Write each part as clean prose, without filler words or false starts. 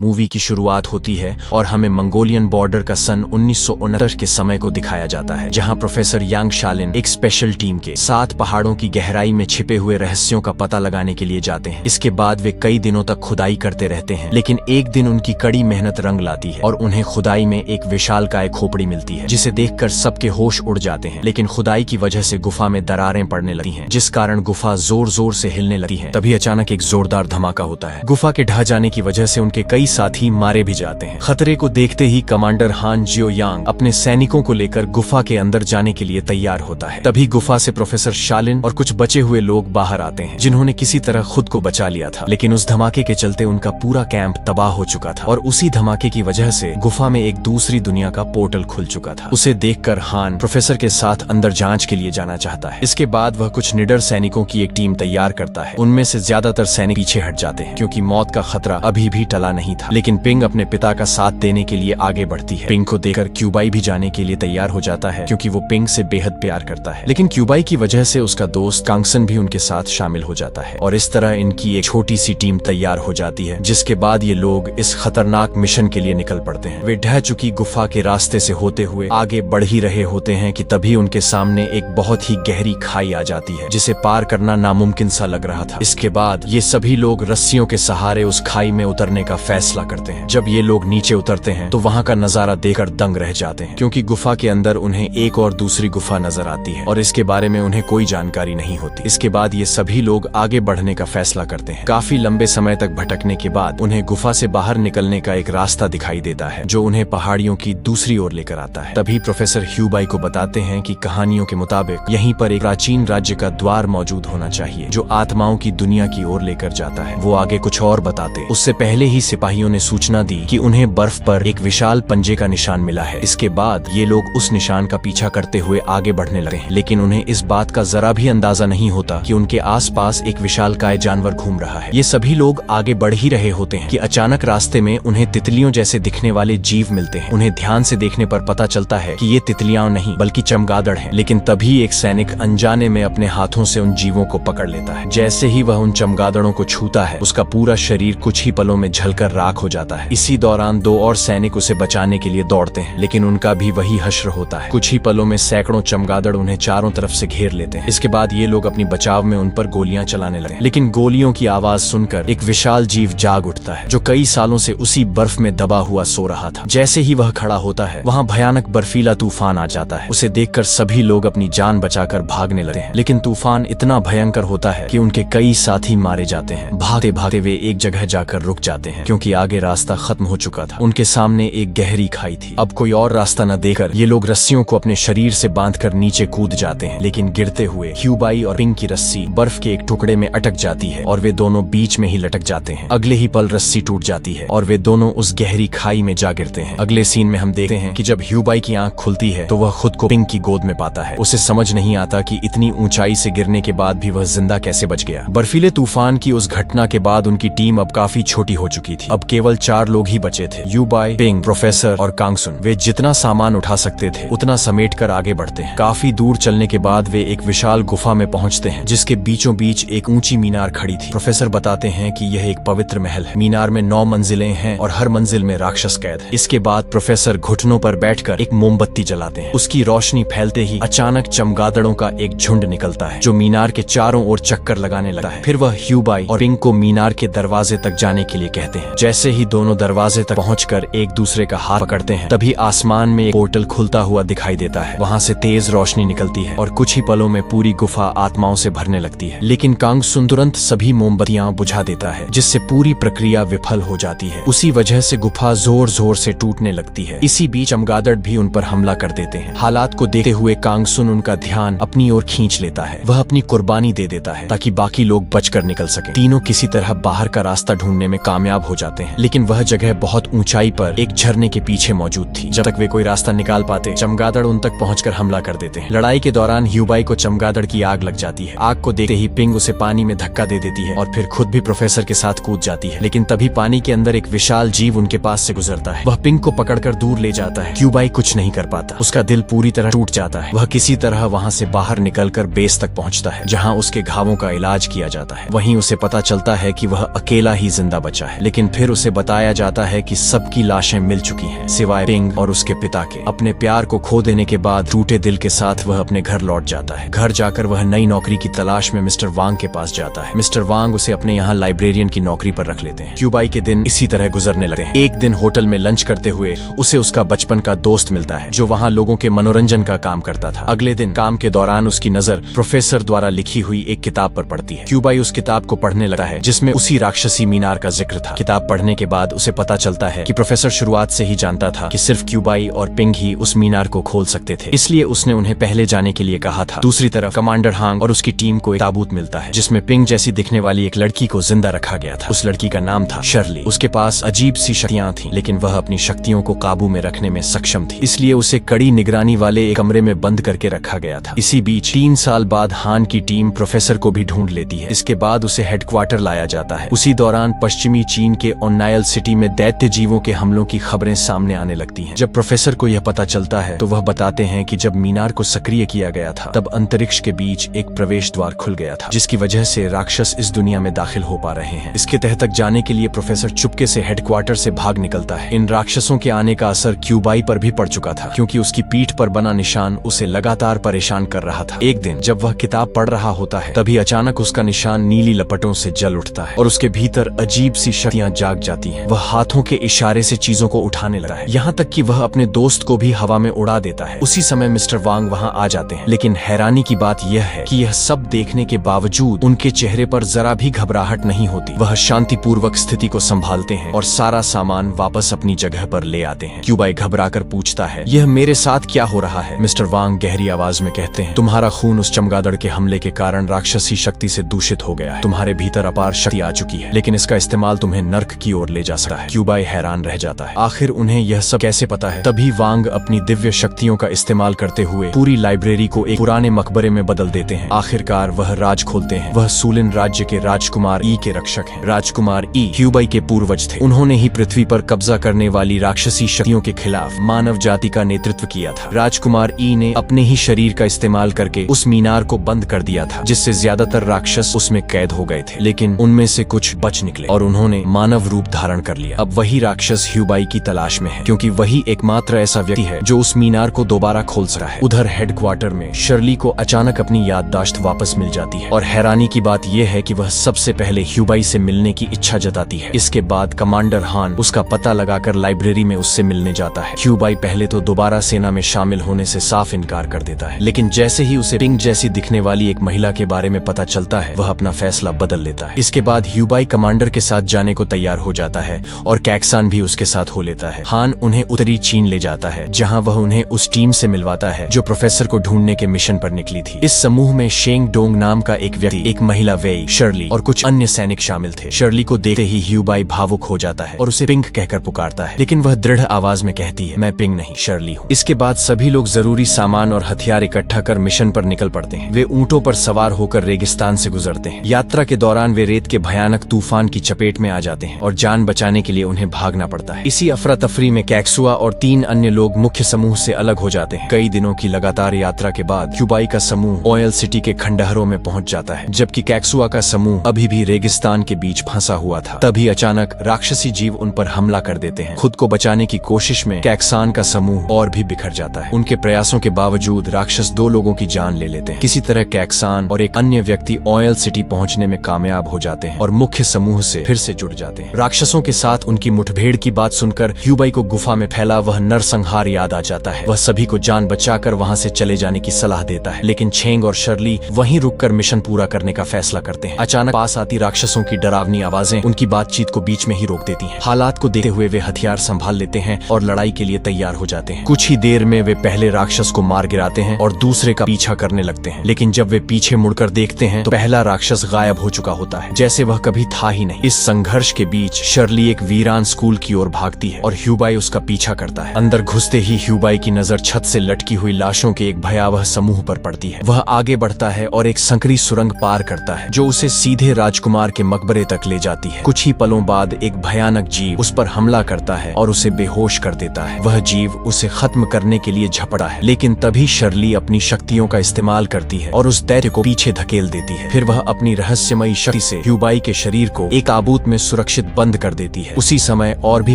Movie की शुरुआत होती है और हमें मंगोलियन बॉर्डर का सन 1969 के समय को दिखाया जाता है, जहां प्रोफेसर यांग शालिन एक स्पेशल टीम के साथ पहाड़ों की गहराई में छिपे हुए रहस्यों का पता लगाने के लिए जाते हैं। इसके बाद वे कई दिनों तक खुदाई करते रहते हैं, लेकिन एक दिन उनकी कड़ी मेहनत रंग लाती है और उन्हें खुदाई में एक विशालकाय खोपड़ी मिलती है, जिसे देखकर सबके होश उड़ जाते हैं। लेकिन खुदाई की वजह से गुफा में दरारें पड़ने लगती हैं, जिस कारण गुफा जोर जोर से हिलने लगती है। तभी अचानक एक जोरदार धमाका होता है। गुफा के ढह जाने की वजह से उनके कई साथी मारे भी जाते हैं। खतरे को देखते ही कमांडर हान जियो यांग अपने सैनिकों को लेकर गुफा के अंदर जाने के लिए तैयार होता है। तभी गुफा से प्रोफेसर शालिन और कुछ बचे हुए लोग बाहर आते हैं, जिन्होंने किसी तरह खुद को बचा लिया था। लेकिन उस धमाके के चलते उनका पूरा कैंप तबाह हो चुका था और उसी धमाके की वजह से गुफा में एक दूसरी दुनिया का पोर्टल खुल चुका था। उसे देखकर हान प्रोफेसर के साथ अंदर जांच के लिए जाना चाहता है। इसके बाद वह कुछ निडर सैनिकों की एक टीम तैयार करता है। उनमें से ज्यादातर सैनिक पीछे हट जाते हैं, क्योंकि मौत का खतरा अभी भी टला नहीं था। लेकिन पिंग अपने पिता का साथ देने के लिए आगे बढ़ती है। पिंग को देखकर क्यूबाई भी जाने के लिए तैयार हो जाता है, क्योंकि वो पिंग से बेहद प्यार करता है। लेकिन क्यूबाई की वजह से उसका दोस्त कांगसन भी उनके साथ शामिल हो जाता है और इस तरह इनकी एक छोटी सी टीम तैयार हो जाती है, जिसके बाद ये लोग इस खतरनाक मिशन के लिए निकल पड़ते हैं। वे ढह चुकी गुफा के रास्ते से होते हुए आगे बढ़ ही रहे होते हैं कि तभी उनके सामने एक बहुत ही गहरी खाई आ जाती है, जिसे पार करना नामुमकिन सा लग रहा था। इसके बाद ये सभी लोग रस्सियों के सहारे उस खाई में उतरने का फैसला करते हैं। जब ये लोग नीचे उतरते हैं तो वहाँ का नजारा देखकर दंग रह जाते हैं, क्योंकि गुफा के अंदर उन्हें एक और दूसरी गुफा नजर आती है और इसके बारे में उन्हें कोई जानकारी नहीं होती। इसके बाद ये सभी लोग आगे बढ़ने का फैसला करते हैं। काफी लंबे समय तक भटकने के बाद उन्हें गुफा से बाहर निकलने का एक रास्ता दिखाई देता है, जो उन्हें पहाड़ियों की दूसरी ओर लेकर आता है। तभी प्रोफेसर ह्यूबाई को बताते हैं कि कहानियों के मुताबिक यहीं पर एक प्राचीन राज्य का द्वार मौजूद होना चाहिए, जो आत्माओं की दुनिया की ओर लेकर जाता है। वो आगे कुछ और बताते उससे पहले ही सिपाहियों ने सूचना दी कि उन्हें बर्फ पर एक विशाल पंजे का निशान मिला है। इसके बाद ये लोग उस निशान का पीछा करते हुए आगे बढ़ने लगे हैं, लेकिन उन्हें इस बात का जरा भी अंदाजा नहीं होता कि उनके आसपास एक विशालकाय जानवर घूम रहा है। ये सभी लोग आगे बढ़ ही रहे होते हैं कि अचानक रास्ते में उन्हें तितलियों जैसे दिखने वाले जीव मिलते हैं। उन्हें ध्यान से देखने पर पता चलता है कि ये तितलियां नहीं बल्कि चमगादड़ हैं। लेकिन तभी एक सैनिक अनजाने में अपने हाथों से उन जीवों को पकड़ लेता है। जैसे ही वह उन चमगादड़ों को छूता है, उसका पूरा शरीर कुछ ही पलों में जलकर राख हो जाता है। इसी दौरान दो और सैनिक उसे बचाने के लिए दौड़ते हैं, लेकिन उनका भी वही हश्र होता है। कुछ ही पलों में सैकड़ों चमगादड़ उन्हें चारों तरफ से घेर लेते हैं। इसके बाद ये लोग अपनी बचाव में उन पर गोलियां चलाने लगे, लेकिन गोलियों की आवाज सुनकर एक विशाल जीव जाग उठता है, जो कई सालों से उसी बर्फ में दबा हुआ सो रहा था। जैसे ही वह खड़ा होता है, वहाँ भयानक बर्फीला तूफान आ जाता है। उसे देखकर सभी लोग अपनी जान बचाकर भागने लगते हैं, लेकिन तूफान इतना भयंकर होता है कि उनके कई साथी मारे जाते हैं। भागते भागते वे एक जगह जाकर रुक जाते हैं, क्योंकि आगे रास्ता खत्म हो चुका था। उनके सामने एक गहरी खाई थी। अब कोई और रास्ता न देखकर ये लोग रस्सियों को अपने शरीर से बांधकर नीचे कूद जाते हैं, लेकिन गिरते हुए ह्यूबाई और पिंग की रस्सी बर्फ के एक टुकड़े में अटक जाती है और वे दोनों बीच में ही लटक जाते हैं। अगले ही पल रस्सी टूट जाती है और वे दोनों उस गहरी खाई में जा गिरते हैं। अगले सीन में हम देखते हैं कि जब ह्यूबाई की आंख खुलती है तो वह खुद को पिंग की गोद में पाता है। उसे समझ नहीं आता कि इतनी ऊंचाई से गिरने के बाद भी वह जिंदा कैसे बच गया। बर्फीले तूफान की उस घटना के बाद उनकी टीम अब काफी छोटी हो चुकी थी। अब केवल 4 लोग ही बचे थे, ह्यूबाई, पिंग, प्रोफेसर और कांगसुन। वे जितना सामान उठा सकते थे उतना समेट कर आगे बढ़ते हैं। काफी दूर चलने के बाद वे एक विशाल गुफा में पहुंचते हैं, जिसके बीचों बीच एक ऊंची मीनार खड़ी थी। प्रोफेसर बताते हैं कि यह एक पवित्र महल है। मीनार में 9 मंजिलें हैं और हर मंजिल में राक्षस कैद है। इसके बाद प्रोफेसर घुटनों पर बैठकर एक मोमबत्ती जलाते हैं। उसकी रोशनी फैलते ही अचानक चमगादड़ों का एक झुंड निकलता है, जो मीनार के चारों ओर चक्कर लगाने लगता है। फिर वह ह्यूबाई और पिंग को मीनार के दरवाजे तक जाने के लिए कहते हैं। जैसे ही दोनों दरवाजे तक पहुंचकर एक दूसरे का हाथ पकड़ते हैं, तभी आसमान में एक पोर्टल खुलता हुआ दिखाई देता है। वहां से तेज रोशनी निकलती है और कुछ ही पलों में पूरी गुफा आत्माओं से भरने लगती है। लेकिन कांगसुन तुरंत सभी मोमबत्तियां बुझा देता है, जिससे पूरी प्रक्रिया विफल हो जाती है। उसी वजह से गुफा जोर जोर से टूटने लगती है। इसी बीच चमगादड़ भी उन पर हमला कर देते हैं। हालात को देखते हुए कांगसुन उनका ध्यान अपनी ओर खींच लेता है। वह अपनी कुर्बानी दे देता है ताकि बाकी लोग बचकर निकल सके। तीनों किसी तरह बाहर का रास्ता ढूंढने में कामयाब हो जाते हैं, लेकिन वह जगह बहुत ऊंचाई पर एक झरने के पीछे मौजूद थी। जब तक वे कोई रास्ता निकाल पाते, चमगादड़ उन तक पहुंचकर हमला कर देते हैं। लड़ाई के दौरान ह्यूबाई को चमगादड़ की आग लग जाती है। आग को देखते ही पिंग उसे पानी में धक्का दे देती है और फिर खुद भी प्रोफेसर के साथ कूद जाती है। लेकिन तभी पानी के अंदर एक विशाल जीव उनके पास से गुजरता है। वह पिंग को पकड़कर दूर ले जाता है। ह्यूबाई कुछ नहीं कर पाता। उसका दिल पूरी तरह टूट जाता है। वह किसी तरह वहां से बाहर निकलकर बेस तक पहुंचता है, जहां उसके घावों का इलाज किया जाता है। वहीं उसे पता चलता है कि वह अकेला ही जिंदा बचा है। लेकिन फिर फिर उसे बताया जाता है कि सबकी लाशें मिल चुकी हैं सिवाय पिंग और उसके पिता के। अपने प्यार को खो देने के बाद टूटे दिल के साथ वह अपने घर लौट जाता है। घर जाकर वह नई नौकरी की तलाश में मिस्टर वांग के पास जाता है। मिस्टर वांग उसे अपने यहाँ लाइब्रेरियन की नौकरी पर रख लेते हैं। क्यूबाई के दिन इसी तरह गुजरने लगते हैं। एक दिन होटल में लंच करते हुए उसे उसका बचपन का दोस्त मिलता है जो वहाँ लोगों के मनोरंजन का काम करता था। अगले दिन काम के दौरान उसकी नजर प्रोफेसर द्वारा लिखी हुई एक किताब पर पड़ती है। क्यूबाई उस किताब को पढ़ने लगता है जिसमें उसी राक्षसी मीनार का जिक्र था। किताब पढ़ने के बाद उसे पता चलता है कि प्रोफेसर शुरुआत से ही जानता था कि सिर्फ क्यूबाई और पिंग ही उस मीनार को खोल सकते थे, इसलिए उसने उन्हें पहले जाने के लिए कहा था। दूसरी तरफ कमांडर हांग और उसकी टीम को एक ताबूत मिलता है जिसमें पिंग जैसी दिखने वाली एक लड़की को जिंदा रखा गया था। उस लड़की का नाम था शर्ली। उसके पास अजीब सी शक्तियां थीं, लेकिन वह अपनी शक्तियों को काबू में रखने में सक्षम थी, इसलिए उसे कड़ी निगरानी वाले एक कमरे में बंद करके रखा गया था। इसी बीच 3 साल बाद हान की टीम प्रोफेसर को भी ढूंढ लेती है। इसके बाद उसे हेडक्वार्टर लाया जाता है। उसी दौरान पश्चिमी चीन के ओन्नायल सिटी में दैत्य जीवों के हमलों की खबरें सामने आने लगती हैं। जब प्रोफेसर को यह पता चलता है तो वह बताते हैं कि जब मीनार को सक्रिय किया गया था तब अंतरिक्ष के बीच एक प्रवेश द्वार खुल गया था, जिसकी वजह से राक्षस इस दुनिया में दाखिल हो पा रहे हैं। इसके तह तक जाने के लिए प्रोफेसर चुपके से हेडक्वार्टर से भाग निकलता है। इन राक्षसों के आने का असर क्यूबाई पर भी पड़ चुका था, क्योंकि उसकी पीठ पर बना निशान उसे लगातार परेशान कर रहा था। एक दिन जब वह किताब पढ़ रहा होता है तभी अचानक उसका निशान नीली लपटों से जल उठता है और उसके भीतर अजीब सी शक्तियां जाग जाती हैं। वह हाथों के इशारे से चीजों को उठाने लगता है, यहाँ तक कि वह अपने दोस्त को भी हवा में उड़ा देता है। उसी समय मिस्टर वांग वहाँ आ जाते हैं, लेकिन हैरानी की बात यह है कि यह सब देखने के बावजूद उनके चेहरे पर जरा भी घबराहट नहीं होती। वह शांतिपूर्वक स्थिति को संभालते हैं और सारा सामान वापस अपनी जगह पर ले आते हैं। क्यूबाई घबराकर पूछता है, यह मेरे साथ क्या हो रहा है? मिस्टर वांग गहरी आवाज में कहते हैं, तुम्हारा खून उस चमगादड़ के हमले के कारण राक्षसी शक्ति से दूषित हो गया है। तुम्हारे भीतर अपार शक्ति आ चुकी है, लेकिन इसका इस्तेमाल तुम्हें नर्क की ओर ले जा सकता है। क्यूबाई हैरान रह जाता है, आखिर उन्हें यह सब कैसे पता है? तभी वांग अपनी दिव्य शक्तियों का इस्तेमाल करते हुए पूरी लाइब्रेरी को एक पुराने मकबरे में बदल देते हैं। आखिरकार वह राज खोलते हैं। वह सूलिन राज्य के राजकुमार ई के रक्षक हैं। राजकुमार ई क्यूबाई के पूर्वज थे। उन्होंने ही पृथ्वी पर कब्जा करने वाली राक्षसी शक्तियों के खिलाफ मानव जाति का नेतृत्व किया था। राजकुमार ई ने अपने ही शरीर का इस्तेमाल करके उस मीनार को बंद कर दिया था, जिससे ज्यादातर राक्षस उसमें कैद हो गए थे, लेकिन उनमें से कुछ बच निकले और उन्होंने मानव रूप धारण कर लिया। अब वही राक्षस क्यूबाई की तलाश में है, क्योंकि वही एकमात्र ऐसा व्यक्ति है जो उस मीनार को दोबारा खोल सकता है। उधर हेडक्वार्टर में शर्ली को अचानक अपनी याददाश्त वापस मिल जाती है और हैरानी की बात यह है कि वह सबसे पहले क्यूबाई से मिलने की इच्छा जताती है। इसके बाद कमांडर हान उसका पता लगाकर लाइब्रेरी में उससे मिलने जाता है। क्यूबाई पहले तो दोबारा सेना में शामिल होने से साफ इनकार कर देता है, लेकिन जैसे ही उसे पिंग जैसी दिखने वाली एक महिला के बारे में पता चलता है वह अपना फैसला बदल लेता है। इसके बाद क्यूबाई कमांडर के साथ जाने को तैयार हो जाता है और कैक्सान भी उसके साथ हो लेता है। हान उन्हें उत्तरी चीन ले जाता है, जहां वह उन्हें उस टीम से मिलवाता है जो प्रोफेसर को ढूंढने के मिशन पर निकली थी। इस समूह में शेंग डोंग नाम का एक व्यक्ति, एक महिला वेई, शर्ली और कुछ अन्य सैनिक शामिल थे। शर्ली को देखते ही क्यूबाई भावुक हो जाता है और उसे पिंग कहकर पुकारता है, लेकिन वह दृढ़ आवाज में कहती है, मैं पिंग नहीं, शर्ली हूँ। इसके बाद सभी लोग जरूरी सामान और हथियार इकट्ठा कर मिशन पर निकल पड़ते हैं। वे ऊंटों पर सवार होकर रेगिस्तान से गुजरते हैं। यात्रा के दौरान वे रेत के भयानक तूफान की चपेट में आ जाते हैं और जान बचाने के लिए उन्हें भागना पड़ता है। इसी अफरा तफरी में कैक्सुआ और 3 अन्य लोग मुख्य समूह से अलग हो जाते हैं। कई दिनों की लगातार यात्रा के बाद क्यूबाई का समूह ऑयल सिटी के खंडहरों में पहुंच जाता है, जबकि कैक्सुआ का समूह अभी भी रेगिस्तान के बीच फंसा हुआ था। तभी अचानक राक्षसी जीव उन पर हमला कर देते हैं। खुद को बचाने की कोशिश में कैक्सान का समूह और भी बिखर जाता है। उनके प्रयासों के बावजूद राक्षस 2 लोगों की जान ले लेते हैं। किसी तरह कैक्सान और एक अन्य व्यक्ति ऑयल सिटी पहुंचने में कामयाब हो जाते हैं और मुख्य समूह से फिर से जुड़ जाते हैं। राक्षसों के साथ उनकी मुठभेड़ की बात सुनकर क्यूबाई को गुफा में फैला वह नरसंहार याद आ जाता है। वह सभी को जान बचाकर वहां से चले जाने की सलाह देता है, लेकिन छेंग और शर्ली वहीं रुककर मिशन पूरा करने का फैसला करते हैं। अचानक पास आती राक्षसों की डरावनी आवाजें उनकी बातचीत को बीच में ही रोक देती हैं। हालात को देखते हुए वे हथियार संभाल लेते हैं और लड़ाई के लिए तैयार हो जाते हैं। कुछ ही देर में वे पहले राक्षस को मार गिराते हैं और दूसरे का पीछा करने लगते हैं, लेकिन जब वे पीछे मुड़कर देखते हैं तो पहला राक्षस गायब हो चुका होता है, जैसे वह कभी था ही नहीं। इस संघर्ष के बीच शर्ली एक वीरान स्कूल की ओर भागती है और क्यूबाई उसका पीछा करता है। अंदर घुसते ही क्यूबाई की नजर छत से लटकी हुई लाशों के एक भयावह समूह पर पड़ती है। वह आगे बढ़ता है और एक संकरी सुरंग पार करता है जो उसे सीधे राजकुमार के मकबरे तक ले जाती है। कुछ ही पलों बाद एक भयानक जीव उस पर हमला करता है और उसे बेहोश कर देता है। वह जीव उसे खत्म करने के लिए झपटा है, लेकिन तभी शर्ली अपनी शक्तियों का इस्तेमाल करती है और उस दैत्य को पीछे धकेल देती है। फिर वह अपनी रहस्यमयी शक्ति से क्यूबाई के शरीर को एक ताबूत में सुरक्षित बंद कर देती है। उसी समय और भी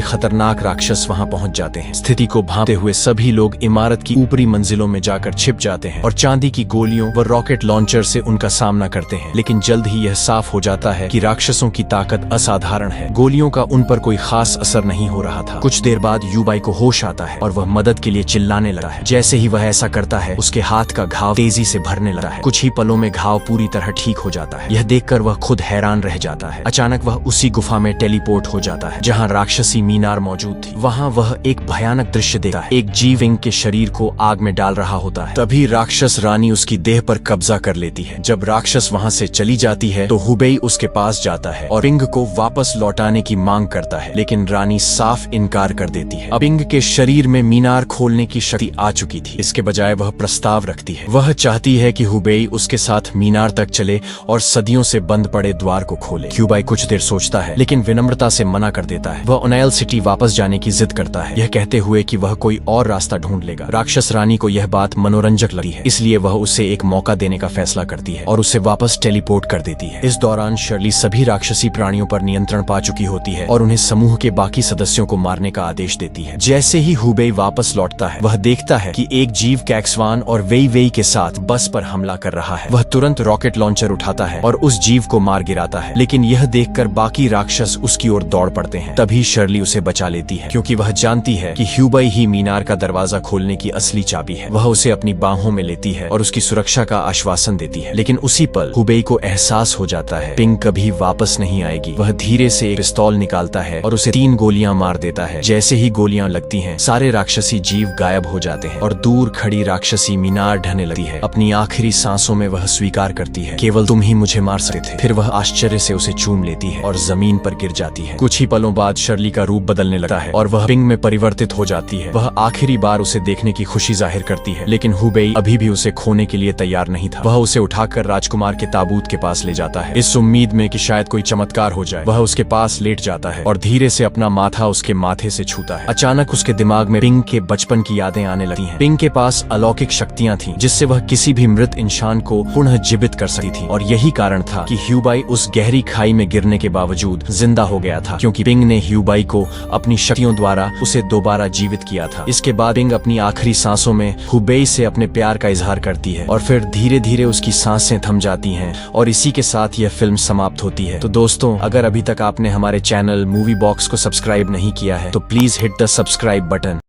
खतरनाक राक्षस वहां पहुंच जाते हैं। स्थिति को भांपते हुए सभी लोग इमारत की ऊपरी मंजिलों में जाकर छिप जाते हैं और चांदी की गोलियों व रॉकेट लॉन्चर से उनका सामना करते हैं। लेकिन जल्द ही यह साफ हो जाता है कि राक्षसों की ताकत असाधारण है। गोलियों का उन पर कोई खास असर नहीं हो रहा था। कुछ देर बाद यूबाई को होश आता है और वह मदद के लिए चिल्लाने लगा है। जैसे ही वह ऐसा करता है, उसके हाथ का घाव तेजी से भरने लगा है। कुछ ही पलों में घाव पूरी तरह ठीक हो जाता है। यह देखकर वह खुद हैरान रह जाता है। अचानक वह उसी गुफा में टेलीपोर्ट हो जाता है जहाँ राक्षसी मीनार मौजूद थी। वहाँ वह एक भयानक दृश्य देखता है। एक जीव विंग के शरीर को आग में डाल रहा होता है। तभी राक्षस रानी उसकी देह पर कब्जा कर लेती है। जब राक्षस वहाँ से चली जाती है तो हुबेई उसके पास जाता है और पिंग को वापस लौटाने की मांग करता है, लेकिन रानी साफ इनकार कर देती है। अब पिंग के शरीर में मीनार खोलने की शक्ति आ चुकी थी। इसके बजाय वह प्रस्ताव रखती है। वह चाहती है कि हुबेई उसके साथ मीनार तक चले और सदियों से बंद पड़े द्वार को खोले। क्यूबाई कुछ देर सोचता है, लेकिन विनम्रता से मना कर देता है। वह उनाइल सिटी वापस जाने की जिद करता है, यह कहते हुए कि वह कोई और रास्ता ढूंढ लेगा। राक्षस रानी को यह बात मनोरंजक लगी है, इसलिए वह उसे एक मौका देने का फैसला करती है और उसे वापस टेलीपोर्ट कर देती है। इस दौरान शर्ली सभी राक्षसी प्राणियों पर नियंत्रण पा चुकी होती है और उन्हें समूह के बाकी सदस्यों को मारने का आदेश देती है। जैसे ही हुबेई वापस लौटता है, वह देखता है कि एक जीव कैक्सवान और वेई वेई के साथ बस पर हमला कर रहा है। वह तुरंत रॉकेट लॉन्चर उठाता है और उस जीव को मार गिराता है, लेकिन यह देखकर बाकी राक्षस उसकी ओर दौड़ पड़ते हैं। तभी शर्ली उसे बचा लेती है, क्योंकि वह जानती है कि ह्यूबाई ही मीनार का दरवाजा खोलने की असली चाबी है। वह उसे अपनी बाहों में लेती है और उसकी सुरक्षा का आश्वासन देती है। लेकिन उसी पल हुबेई को एहसास हो जाता है पिंग कभी वापस नहीं आएगी। वह धीरे से एक पिस्तौल निकालता है और उसे 3 गोलियां मार देता है। जैसे ही गोलियां लगती हैं, सारे राक्षसी जीव गायब हो जाते हैं और दूर खड़ी राक्षसी मीनार ढहने लगती है। अपनी आखिरी सांसों में वह स्वीकार करती है, केवल तुम ही मुझे मार सकते थे। फिर वह आश्चर्य से उसे चूम लेती है और जमीन पर गिर जाती है। कुछ ही पलों बाद शर्ली का रूप बदलने लगता है और वह पिंग में परिवर्तित हो जाती है। वह आखिरी बार उसे देखने की खुशी जाहिर करती है, लेकिन हुबेई अभी भी उसे खोने के लिए तैयार नहीं था। वह उसे उठाकर राजकुमार के ताबूत के पास ले जाता है, इस उम्मीद में कि शायद कोई चमत्कार हो जाए। वह उसके पास लेट जाता है और धीरे से अपना माथा उसके माथे से छूता है। अचानक उसके दिमाग में पिंग के बचपन की यादें आने लगती हैं। पिंग के पास अलौकिक शक्तियां थीं, जिससे वह किसी भी मृत इंसान को पुनः जीवित कर सकती थी। और यही कारण था कि ह्यूबाई उस गहरी खाई में गिरने के बावजूद जिंदा हो गया था, क्योंकि पिंग ने ह्यूबाई को अपनी शक्तियों द्वारा उसे दोबारा जीवित किया था। इसके बाद पिंग अपनी आखिरी सांसों में हुबेई से अपने प्यार का इजहार करती है और फिर धीरे धीरे उसकी सांसें थम जाती हैं और इसी के साथ यह फिल्म समाप्त होती है। तो दोस्तों, अगर अभी तक आपने हमारे चैनल मूवी बॉक्स को सब्सक्राइब नहीं किया है तो please hit the subscribe button.